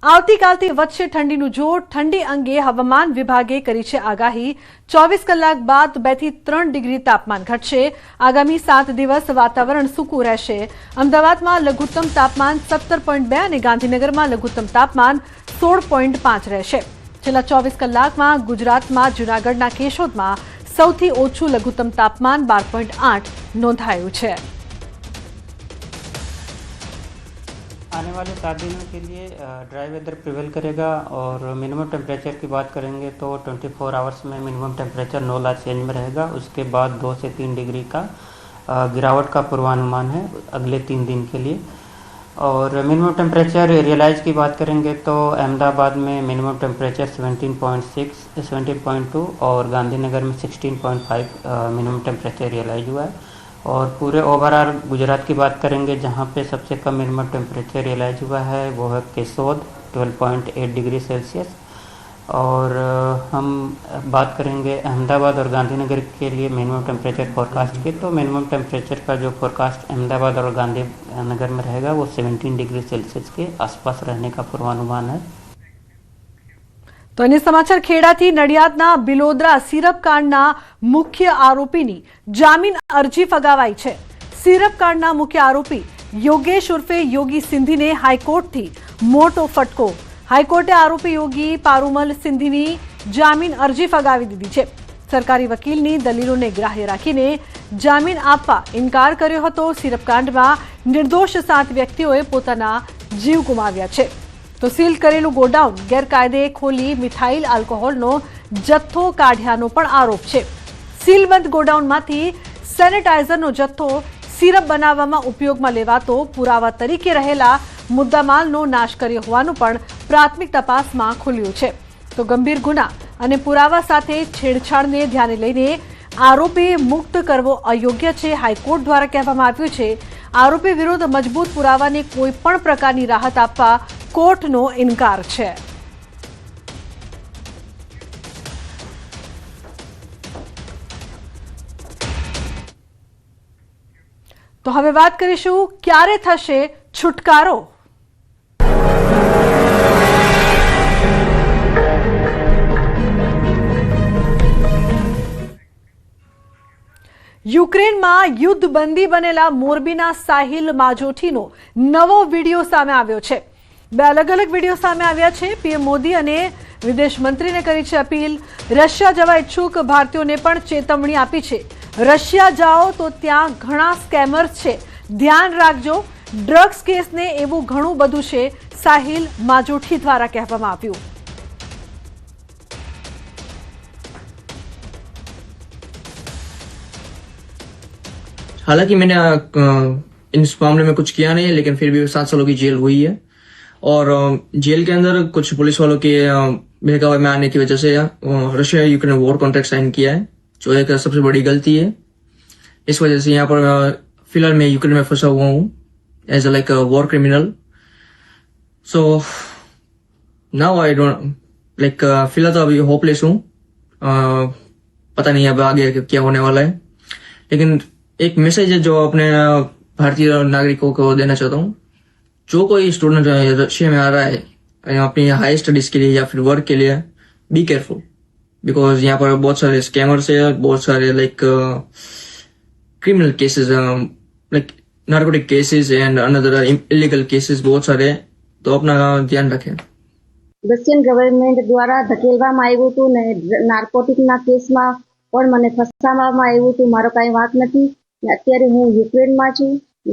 આવતીકાલથી વધશે ઠંડીનું જોર. ઠંડી અંગે હવામાન વિભાગે કરી છે આગાહી. 24 કલાક બાદ 2 થી 3 ડિગ્રી તાપમાન ઘટશે. આગામી 7 દિવસ વાતાવરણ સૂકું રહેશે. અમદાવાદમાં લઘુત્તમ તાપમાન 17.2 અને ગાંધીનગરમાં લઘુત્તમ તાપમાન 16.5 રહેશે. છેલ્લા 24 કલાકમાં ગુજરાતમાં જૂનાગઢના કેશોદમાં સૌથી ઓછું લઘુત્તમ તાપમાન 12.8 નોંધાયું છે. आने वाले 7 दिनों के लिए ड्राई वेदर प्रिवेल करेगा और मिनिमम टेम्परेचर की बात करेंगे तो 24 आवर्स में मिनिमम टेम्परेचर 9 लाख चेंज में रहेगा. उसके बाद 2 से 3 डिग्री का गिरावट का पूर्वानुमान है अगले 3 दिन के लिए. और मिनिमम टेम्परेचर रियलाइज की बात करेंगे तो अहमदाबाद में मिनिमम टेम्परेचर 17.2 और गांधीनगर में 16.5 मिनिमम टेम्परेचर रियलाइज हुआ है. और पूरे ओवरऑल गुजरात की बात करेंगे जहाँ पे सबसे कम मिनिमम टेम्परेचर रियलाइज हुआ है वो है केसोद 12.8 डिग्री सेल्सियस. और हम बात करेंगे अहमदाबाद और गांधीनगर के लिए मिनिमम टेम्परेचर फोरकास्ट की, तो मिनिमम टेम्परेचर का जो फोरकास्ट अहमदाबाद और गांधीनगर में रहेगा वो 17 डिग्री सेल्सियस के आसपास रहने का पूर्वानुमान है. तो अन्य समाचार खेड़ाथी नडियादना बिलोदरा सीरप कांडना मुख्य आरोपीनी जामीन अरजी फगावाई छे. सीरप कांडना मुख्य आरोपी योगेश उर्फे योगी सिंधीने हाईकोर्टथी मोटो फटको. हाईकोर्टे आरोपी योगी पारूमल सिंधीनी जामीन अरजी फगावी दीधी छे. सरकारी वकीलनी दलीलोने ग्राह्य राखीने जामीन आपवा इनकार कर्यो हतो. सीरप कांडमां निर्दोष 7 व्यक्तिओए पोताना जीव गुमाव्या छे. तो सील करेलू गोडाउन गैरकायदे खोली मिथाइल आल्कोहोलनो जत्थो काढ्यानो पण आरोप छे. सीलबंध गोडाउनमांथी सेनेटाइजरनो जत्थो सीरप बनाववामां उपयोगमां लेवातो पुरावा तरीके रहेला मुद्दामालनो नाश कर्यो होवानुं पण प्राथमिक तपासमां खुल्युं छे. तो गंभीर गुना अने पुरावा साथे छेड़छाड़ने ध्याने लईने आरोपी मुक्त करवो अयोग्य छे. हाईकोर्ट द्वारा कहेवामां आव्युं छे आरोपी विरुद्ध मजबूत पुरावाने कोईपण प्रकारनी राहत आपवा कोर्टनो इनकार छे. तो हवे बात करीशुं क्यारे थशे छुटकारो. યુક્રેનમાં યુદ્ધબંધી બનેલા મોરબીના સાહિલ માજોઠીનો નવો વિડીયો સામે આવ્યો છે. 2 અલગ અલગ વિડીયો સામે આવ્યા છે. પીએમ મોદી અને વિદેશ મંત્રીને કરી છે અપીલ. રશિયા જવા ઇચ્છુક ભારતીયોને પણ ચેતવણી આપી છે. રશિયા જાઓ તો ત્યાં ઘણા સ્કેમર્સ છે, ધ્યાન રાખજો. ડ્રગ્સ કેસને એવું ઘણું બધું છે, સાહિલ માજોઠી દ્વારા કહેવામાં આવ્યું. हालांकि मैंने इस मामले में कुछ किया नहीं है, लेकिन फिर भी 7 सालों की जेल हुई है. और जेल के अंदर कुछ पुलिस वालों के बहकावे में आने की वजह से Russia Ukraine war contract sign किया है, जो एक सबसे बड़ी गलती है. इस वजह से यहाँ पर फिलहाल मैं यूक्रेन में फंसा हुआ हूँ as like war criminal. So now I don't like फिलहाल तो अभी होपलेस हूँ. पता नहीं अब आगे क्या होने वाला है. लेकिन एक मैसेज है जो अपने भारतीय नागरिकों को देना चाहता हूँ. जो कोई स्टूडेंट रशिया में आ रहा है अपनी हाई स्टडीज के लिए या फिर वर्क के लिए, बी केयरफुल, बिकॉज यहाँ पर बहुत सारे स्कैमर्स है, बहुत सारे like criminal cases like narcotic cases and another illegal cases बहुत सारे. तो अपना ध्यान रखें. રશિયન ગવર્મેન્ટ દ્વારા ધકેલવામાં આવ્યું હતું ને નાર્કોટિકના કેસમાં પણ મને ફસાવવામાં આવ્યું હતું. મારો કાંઈ વાંક નથી. અત્યારે હું યુક્રેનમાં છું.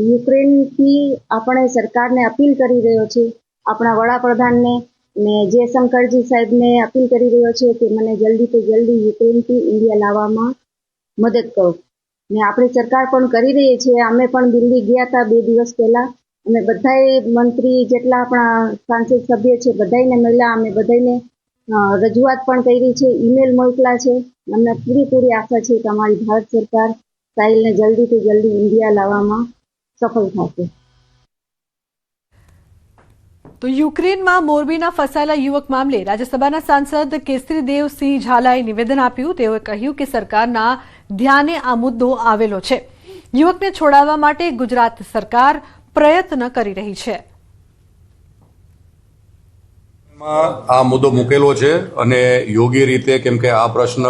યુક્રેનથી આપણે સરકારને અપીલ કરી રહ્યો છે, આપણા વડાપ્રધાનને ને જયશંકરજી સાહેબને અપીલ કરી રહ્યો છે કે મને જલ્દીથી જલ્દી યુક્રેનથી ઇન્ડિયા લાવવામાં મદદ કરો. ને આપણી સરકાર પણ કરી રહી છે. અમે પણ દિલ્હી ગયા હતા 2 દિવસ પહેલા. અમે બધાએ મંત્રી જેટલા આપણા સાંસદ સભ્ય છે બધાને મળ્યા. અમે બધાને રજૂઆત પણ કરી છે, ઈમેલ મોકલા છે. અમને પૂરી આશા છે કે અમારી ભારત સરકાર સાહિલને જલ્દીથી જલ્દી ઇન્ડિયા લાવવામાં સફળ થશે. તો યુક્રેનમાં મોરબીના ફસાયેલા યુવક મામલે રાજ્યસભાના સાંસદ કેસરીદેવ સિંહ ઝાલાએ નિવેદન આપ્યું. તેઓએ કહ્યું કે સરકારના ધ્યાને આ મુદ્દો આવેલો છે. યુવકને છોડાવવા માટે ગુજરાત સરકાર પ્રયત્ન કરી રહી છે. આ મુદ્દો મૂકેલો છે અને યોગ્ય રીતે, કેમ કે આ પ્રશ્ન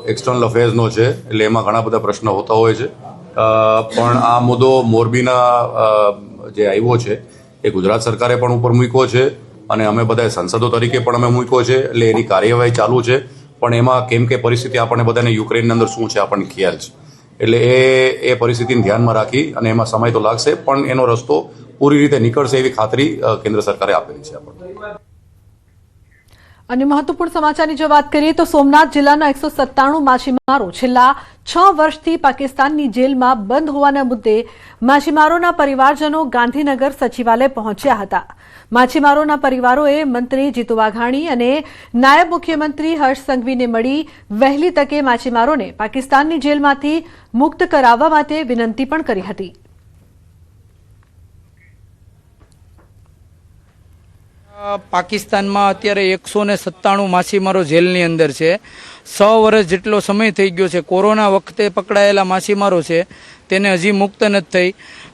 એક્સટર્નલ અફેર્સનો છે એટલે એમાં ઘણા બધા પ્રશ્નો હોતા હોય છે, પણ આ મુદ્દો મોરબીના જે આવ્યો છે એ ગુજરાત સરકારે પણ ઉપર મૂક્યો છે અને અમે બધા સંસદો તરીકે પણ અમે મૂક્યો છે, એટલે એની કાર્યવાહી ચાલુ છે. પણ એમાં કેમ કે પરિસ્થિતિ આપણને બધાને યુક્રેનની અંદર શું છે આપણને ખ્યાલ છે, એટલે એ પરિસ્થિતિને ધ્યાનમાં રાખી અને એમાં સમય તો લાગશે પણ એનો રસ્તો પૂરી રીતે નીકળશે એવી ખાતરી કેન્દ્ર સરકારે આપેલી છે આપણને. અને મહત્વપૂર્ણ સમાચારની જો વાત કરીએ તો સોમનાથ જિલ્લાના 197 માછીમારો છેલ્લા 6 વર્ષથી પાકિસ્તાનની જેલમાં બંધ હોવાના મુદ્દે માછીમારોના પરિવારજનો ગાંધીનગર સચિવાલય પહોંચ્યા હતા. માછીમારોના પરિવારોએ મંત્રી જીતુ વાઘાણી અને નાયબ મુખ્યમંત્રી હર્ષ સંઘવીને મળી વહેલી તકે માછીમારોને પાકિસ્તાનની જેલમાંથી મુક્ત કરાવવા માટે વિનંતી પણ કરી હતી. પાકિસ્તાનમાં અત્યારે 197 માછીમારો જેલની અંદર છે. 6 વર્ષ જેટલો સમય થઈ ગયો છે. કોરોના વખતે પકડાયેલા માછીમારો છે તેને હજી મુક્ત નથી થઈ,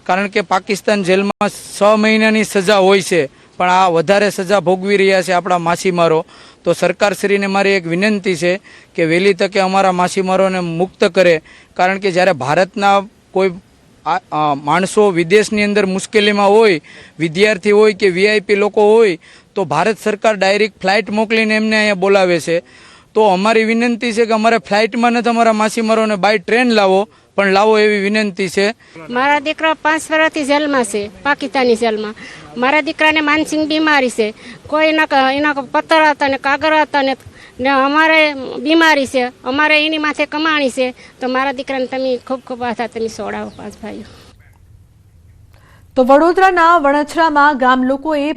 કારણ કે પાકિસ્તાન જેલમાં 6 મહિનાની સજા હોય છે, પણ આ વધારે સજા ભોગવી રહ્યા છે આપણા માછીમારો. તો સરકારશ્રીને મારી એક વિનંતી છે કે વહેલી તકે અમારા માછીમારોને મુક્ત કરે, કારણ કે જ્યારે ભારતના કોઈ માણસો વિદેશની અંદર મુશ્કેલીમાં હોય, વિદ્યાર્થી હોય કે વીઆઈપી લોકો હોય, તો ભારત સરકાર ડાયરેક્ટ ફ્લાઇટ મોકલીને એમને અહીંયા બોલાવે છે. તો અમારી વિનંતી છે કે અમારે ફ્લાઇટમાં નથી અમારા માછીમારોને બાય ટ્રેન લાવો, પણ લાવો એવી વિનંતી છે. મારા દીકરા 5 વર્ષથી જેલમાં છે, પાકિસ્તાની જેલમાં. મારા દીકરાને માનસિક બીમારી છે, કોઈ એના પત્તર હતા ને કાગળ હતા ને અમારે બીમારી છે, અમારે એની માથે કમાણી છે. તો મારા દીકરાને તમે ખૂબ ખૂબ આશા તમે સોડાવો 5 ભાઈઓ. તો વડોદરાના વણછરામાં ગામ લોકોએ